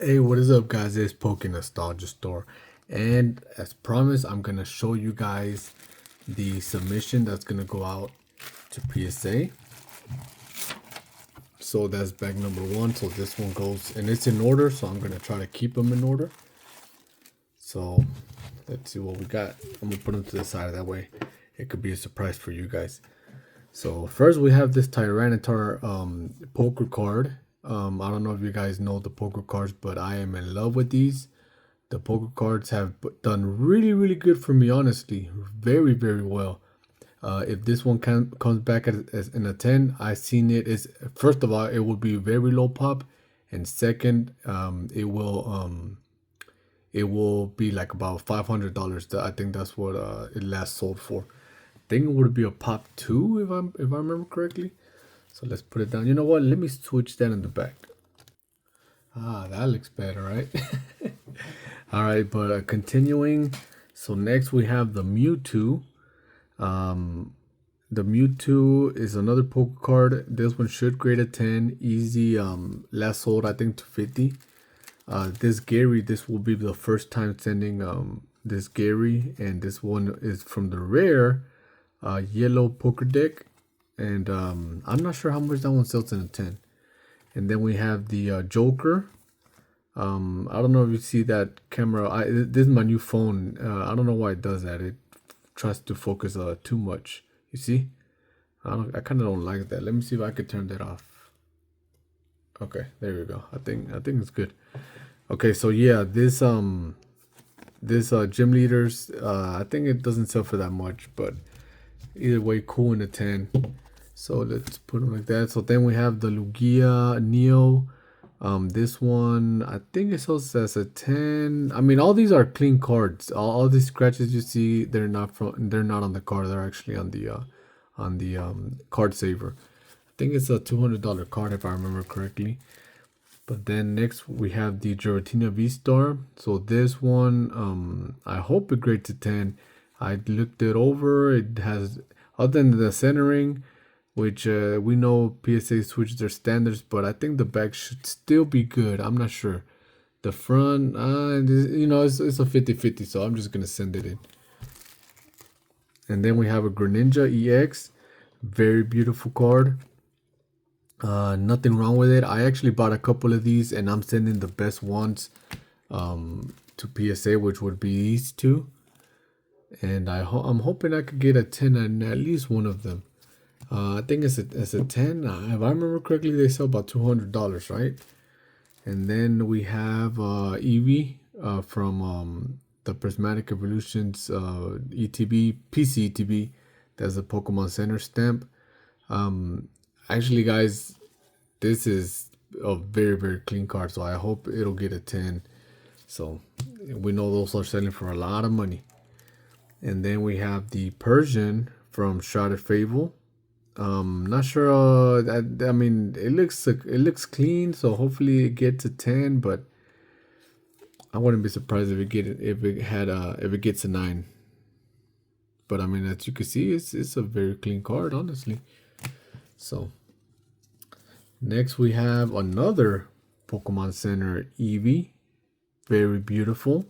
Hey, what is up, guys? It's Poke Nostalgia Store, and as promised, I'm gonna show you guys the submission that's gonna go out to PSA. So that's bag number one. So this one goes, and it's in order. So I'm gonna try to keep them in order. So let's see what we got. I'm gonna put them to the side. That way, it could be a surprise for you guys. So first we have this Tyranitar poker card. I don't know if you guys know the poker cards, but I am in love with these. The poker cards have done really good for me, honestly. Very well. If this one comes back as in a 10, I seen it is, first of all, it will be very low pop, and second, it will be like about $500. I think that's what it last sold for. I think it would be a pop 2 if I remember correctly. So let's put it down. You know what? Let me switch that in the back. Ah, that looks better, right? All right, but continuing. So next we have the Mewtwo. The Mewtwo is another poker card. This one should grade a 10. Easy. Last sold I think to 50. This Gary, this will be the first time sending this Gary, and this one is from the rare yellow poker deck, and I'm not sure how much that one sells in a 10. And then we have the Joker. I don't know if you see that camera. This is my new phone. I don't know why it does that. It tries to focus too much. You see? I kind of don't like that. Let me see if I could turn that off. Okay, there we go. I think it's good. Okay, so yeah, this gym leaders, I think it doesn't sell for that much, but either way, cool in a 10. So let's put them like that. So then we have the Lugia Neo. This one, I think it sells as a 10. I mean, all these are clean cards. All these scratches you see, they're not on the card. They're actually on the card saver. I think it's a $200 card if I remember correctly. But then next we have the Giratina V-Star. So this one, I hope it grades to 10. I looked it over. It has, other than the centering, which we know PSA switched their standards, but I think the back should still be good. I'm not sure. The front, it's a 50-50, so I'm just going to send it in. And then we have a Greninja EX. Very beautiful card. Nothing wrong with it. I actually bought a couple of these, and I'm sending the best ones to PSA, which would be these two. And I'm hoping I could get a 10 on at least one of them. I think it's a 10. If I remember correctly, they sell about $200, right? And then we have Eevee from the Prismatic Evolutions ETB, PC ETB. That's a Pokemon Center stamp. Actually, guys, this is a very clean card, so I hope it'll get a 10. So we know those are selling for a lot of money. And then we have the Persian from Shrouded Fable. Not sure. I mean, it looks clean, so hopefully it gets a 10. But I wouldn't be surprised if it gets a 9. But I mean, as you can see, it's a very clean card, honestly. So next we have another Pokemon Center Eevee. Very beautiful.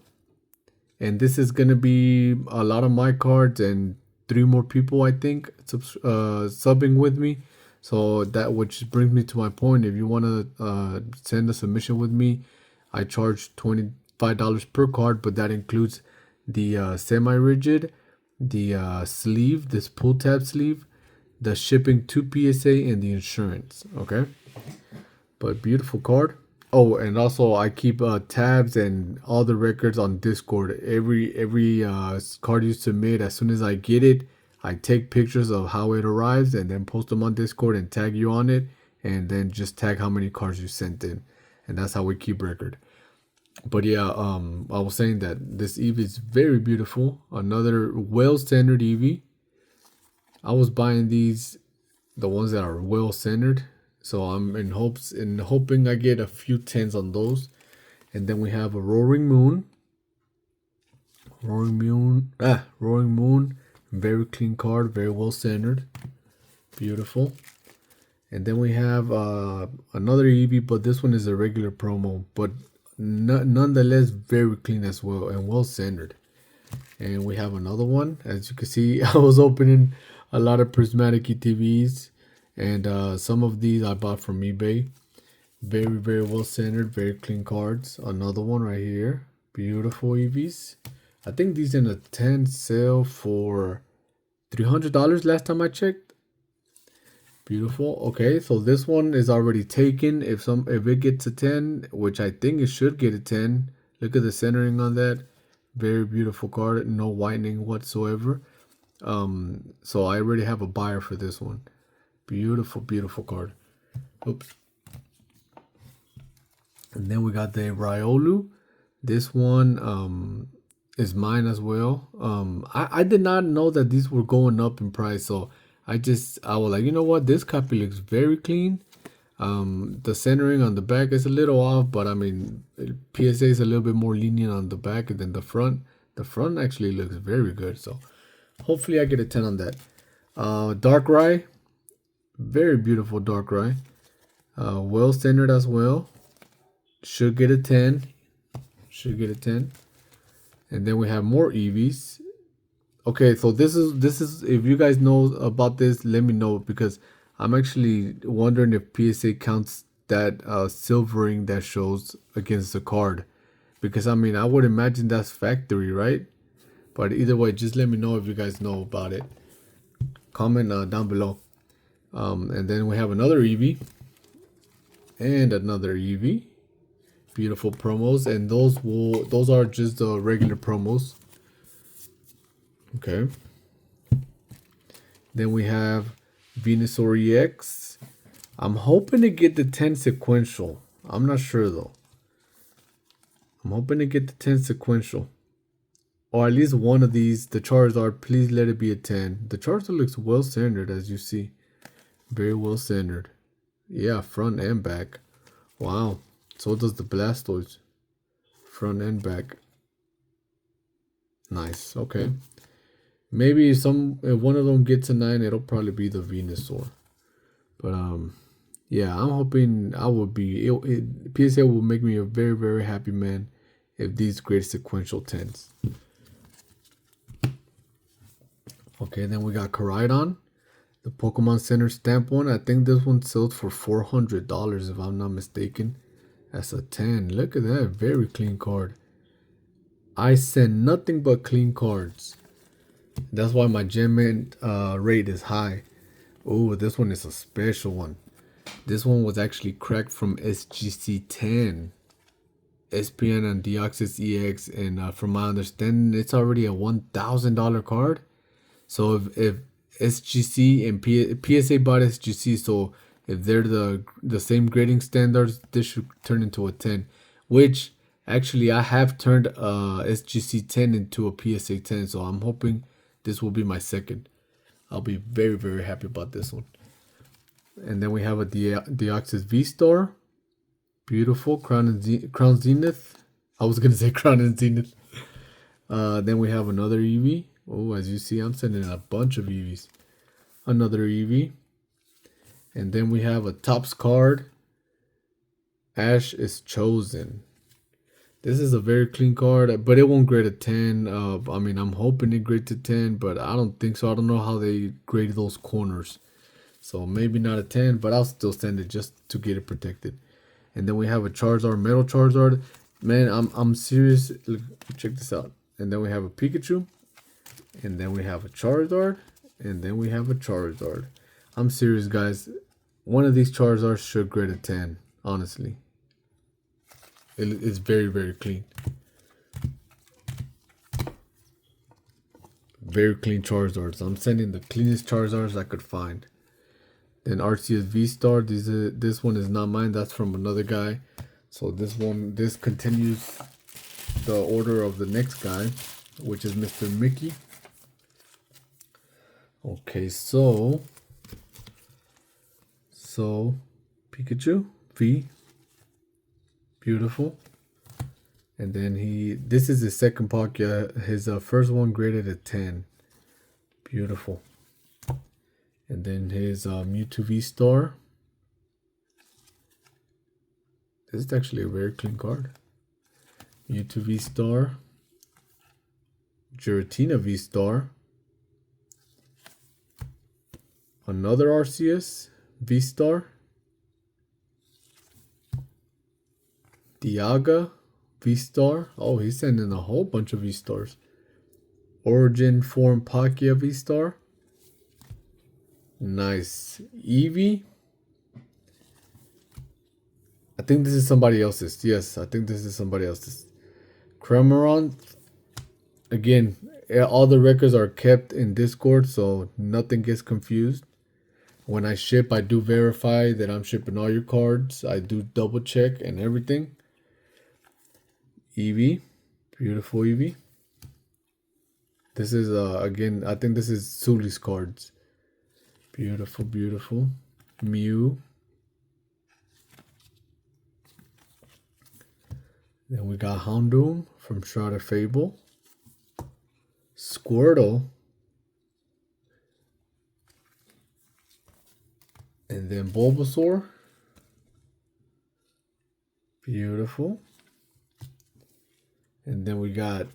And this is gonna be a lot of my cards and 3 more people, I think, subbing with me. So that, which brings me to my point. If you want to send a submission with me, I charge $25 per card, but that includes the semi-rigid, the sleeve, this pull tab sleeve, the shipping to PSA, and the insurance. Okay, but beautiful card. Oh, and also I keep tabs and all the records on Discord. Every card you submit, as soon as I get it, I take pictures of how it arrives and then post them on Discord and tag you on it, and then just tag how many cards you sent in, and that's how we keep record. But yeah, I was saying that this Eevee is very beautiful. Another well-centered Eevee. I was buying these, the ones that are well-centered. So I'm hoping I get a few 10s on those. And then we have a Roaring Moon. Roaring Moon. Very clean card, very well centered. Beautiful. And then we have another Eevee, but this one is a regular promo. But nonetheless very clean as well and well centered. And we have another one. As you can see, I was opening a lot of prismatic ETVs, and some of these I bought from eBay. Very well centered, very clean cards. Another one right here, beautiful EVs. I think these in a 10 sale for $300 last time I checked. Beautiful. Okay, so this one is already taken. If it gets a 10, which I think it should get a 10. Look at the centering on that. Very beautiful card. No whitening whatsoever. So I already have a buyer for this one. Beautiful card. Oops. And then we got the Riolu. This one is mine as well. I did not know that these were going up in price, so I was like, you know what, this copy looks very clean. The centering on the back is a little off, but I mean, PSA is a little bit more lenient on the back than the front. The front actually looks very good, so hopefully I get a 10 on that. Darkrai, very beautiful Darkrai. Well centered as well. Should get a 10. And then we have more EVs. Okay, so this is if you guys know about this, let me know, because I'm actually wondering if PSA counts that silvering that shows against the card, because I mean, I would imagine that's factory, right? But either way, just let me know if you guys know about it. Comment down below. And then we have another EV and another EV. Beautiful promos, and those are just the regular promos. Okay. Then we have Venusaur EX. I'm hoping to get the 10 sequential. I'm not sure though. I'm hoping to get the 10 sequential, or at least one of these. The Charizard, please let it be a 10. The Charizard looks well centered, as you see. Very well centered. Yeah, front and back. Wow. So does the Blastoise, front and back. Nice. Okay. Maybe if one of them gets a 9, it'll probably be the Venusaur. But yeah, I'm hoping PSA will make me a very happy man if these great sequential 10s. Okay, then we got Koraidon, the Pokemon Center stamp one. I think this one sells for $400 if I'm not mistaken. That's a 10. Look at that. Very clean card. I send nothing but clean cards. That's why my gem mint rate is high. Oh, this one is a special one. This one was actually cracked from SGC 10. SPN and Deoxys EX. And from my understanding, it's already a $1,000 card. So if SGC and PSA bought SGC, so if they're the same grading standards, this should turn into a 10. Which actually I have turned SGC 10 into a PSA 10, so I'm hoping this will be my second. I'll be very happy about this one. And then we have a Deoxys V-Star. Beautiful. Crown Zenith. I was gonna say Crown and Zenith. Then we have another EV. Oh, as you see, I'm sending a bunch of EVs. Another EV. And then we have a Topps card. Ash is Chosen. This is a very clean card, but it won't grade a 10. I mean, I'm hoping it grades a 10, but I don't think so. I don't know how they grade those corners. So maybe not a 10, but I'll still send it just to get it protected. And then we have a Charizard, Metal Charizard. Man, I'm serious. Look, check this out. And then we have a Pikachu. And then we have a Charizard. And then we have a Charizard. I'm serious, guys. One of these Charizards should grade a 10, honestly. It's very clean. Very clean Charizards. I'm sending the cleanest Charizards I could find. Then Arceus V-Star. This one is not mine. That's from another guy. So this continues the order of the next guy, which is Mr. Mickey. Okay, so Pikachu V. Beautiful. And then this is his second pack. Yeah, his first one graded a 10. Beautiful. And then his Mewtwo V-Star. This is actually a very clean card. Mewtwo V-Star, Giratina V-Star, another Arceus V-Star, Dialga V-Star. Oh, he's sending a whole bunch of V-Stars. Origin Form Palkia V-Star. Nice. Eevee. I think this is somebody else's. Yes, I think this is somebody else's. Cramorant. Again, all the records are kept in Discord, so nothing gets confused. When I ship, I do verify that I'm shipping all your cards. I do double check and everything. Eevee. Beautiful Eevee. This is, again, I think this is Suli's cards. Beautiful, beautiful. Mew. Then we got Houndoom from Shrouded Fable. Squirtle. And then Bulbasaur. Beautiful. And then we got,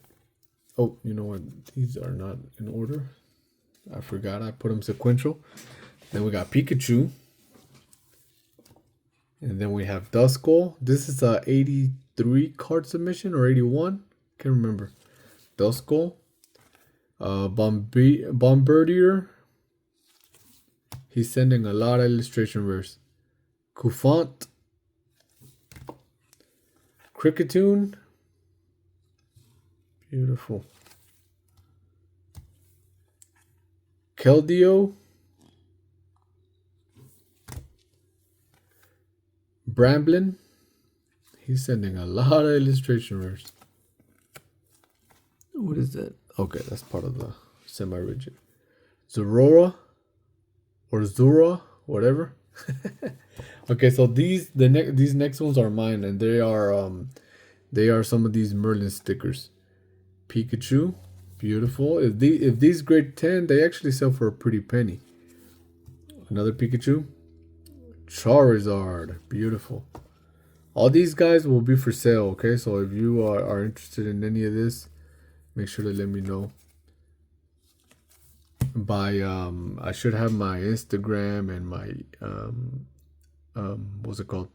oh, you know what? These are not in order. I forgot I put them sequential. Then we got Pikachu. And then we have Duskull. This is a 83 card submission or 81. Can't remember. Duskull. Bombardier. He's sending a lot of illustration rares. Kufant. Cricketune. Beautiful. Keldeo. Bramblin. He's sending a lot of illustration rares. What is that? Okay, that's part of the semi-rigid. Zorora or Zura, whatever. Okay, so these next ones are mine, and they are some of these Merlin stickers. Pikachu, beautiful. If these grade 10, they actually sell for a pretty penny. Another Pikachu. Charizard, beautiful. All these guys will be for sale, okay? So if you are interested in any of this, make sure to let me know. I should have my Instagram and my what's it called?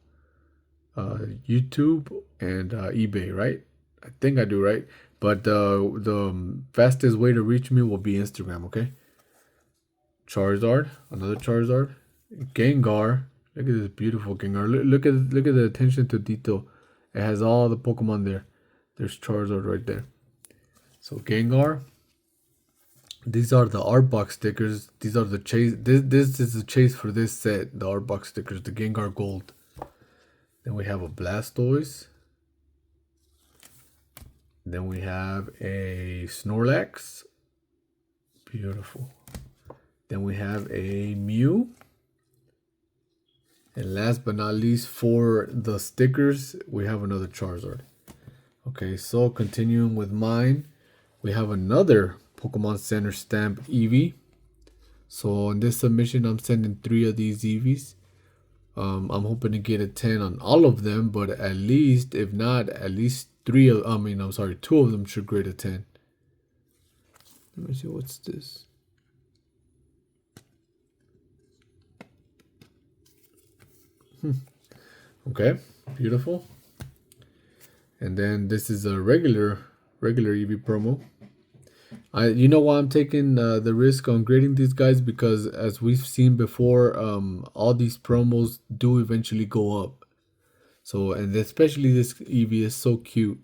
YouTube and eBay, right? I think I do, right? But the fastest way to reach me will be Instagram, okay? Charizard, another Charizard. Gengar. Look at this beautiful Gengar. Look at the attention to detail. It has all the Pokemon there. There's Charizard right there. So Gengar. These are the art box stickers. These are the chase. This is the chase for this set. The art box stickers. The Gengar Gold. Then we have a Blastoise. Then we have a Snorlax. Beautiful. Then we have a Mew. And last but not least, for the stickers, we have another Charizard. Okay, so continuing with mine, we have another Pokemon Center stamp Eevee. So in this submission, I'm sending 3 of these Eevees. I'm hoping to get a 10 on all of them, but at least, if not, at least 2 of them should grade a 10. Let me see, what's this? Okay, beautiful. And then this is a regular Eevee promo. You know why I'm taking the risk on grading these guys? Because as we've seen before, all these promos do eventually go up. So, and especially this Eevee is so cute.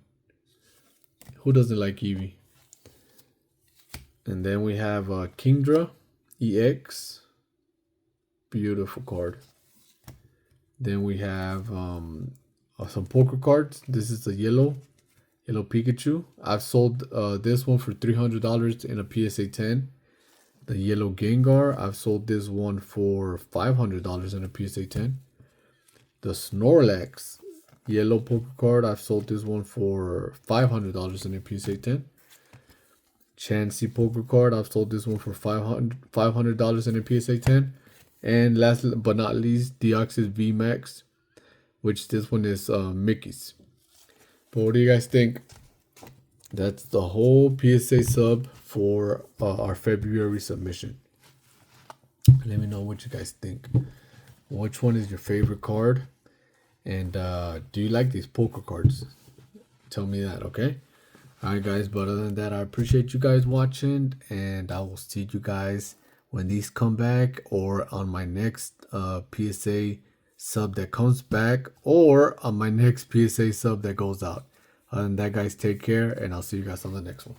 Who doesn't like Eevee? And then we have Kingdra EX. Beautiful card. Then we have some poker cards. This is a yellow Pikachu. I've sold this one for $300 in a PSA 10. The yellow Gengar, I've sold this one for $500 in a PSA 10. The Snorlax yellow poker card, I've sold this one for $500 in a PSA 10. Chansey poker card, I've sold this one for $500 in a PSA 10. And last but not least, Deoxys VMAX, which this one is Mickey's. But what do you guys think? That's the whole PSA sub for our February submission. Let me know what you guys think. Which one is your favorite card? And do you like these poker cards? Tell me that, okay? Alright guys, but other than that, I appreciate you guys watching, and I will see you guys when these come back, or on my next PSA sub that comes back, or on my next PSA sub that goes out. Other than that, guys, take care, and I'll see you guys on the next one.